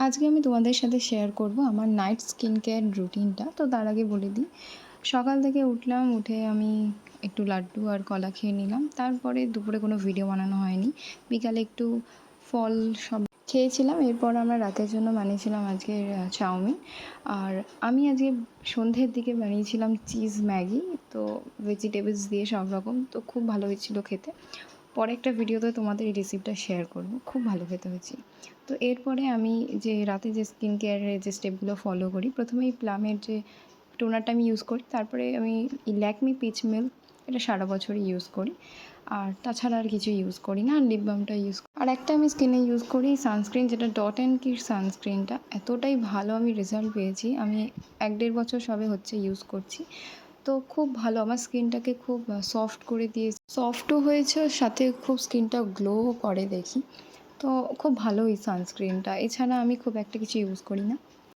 আজকে আমি তোমাদের সাথে শেয়ার করব আমার নাইট স্কিন কেয়ার রুটিনটা। তো তার আগে বলে দিই, সকাল থেকে উঠলাম, উঠে আমি একটু লাড্ডু আর কলা খেয়ে নিলাম। তারপরে দুপুরে কোনো ভিডিও বানানো হয়নি। বিকালে একটু ফল সব খেয়েছিলাম। এরপর আমরা রাতের জন্য বানিয়েছিলাম আজকে চাউমিন। আর আমি আজকে সন্ধ্যের দিকে বানিয়েছিলাম চিজ ম্যাগি। তো ভেজিটেবলস দিয়ে সব রকম, তো খুব ভালো হয়েছিল খেতে। পরে একটা ভিডিওতে তোমাদের এই রেসিপিটা শেয়ার করব, খুব ভালো খেতে হয়েছে। তো এরপরে আমি যে রাতে যে স্কিন কেয়ারের যে স্টেপগুলো ফলো করি, প্রথমেই প্লামের যে টোনারটা আমি ইউজ করি, তারপরে আমি ল্যাকমি পিচ মিল্ক, এটা সারা বছরই ইউজ করি। আর তাছাড়া আর কিছু ইউজ করি না। আর লিপ বামটা ইউজ করি। আর একটা আমি স্কিনে ইউজ করি সানস্ক্রিন, যেটা ডট অ্যান্ড কির সানস্ক্রিনটা। এতটাই ভালো আমি রেজাল্ট পেয়েছি, আমি 1-1.5 বছর সবে হচ্ছে ইউজ করছি। তো খুব ভালো, আমার স্কিনটাকে খুব সফট করে দিয়ে, সফটও হয়েছে, সাথে খুব স্কিনটা গ্লোও করে দেখি। তো খুব ভালো এই সানস্ক্রিনটা। এছাড়া আমি খুব একটা কিছু ইউজ করি না।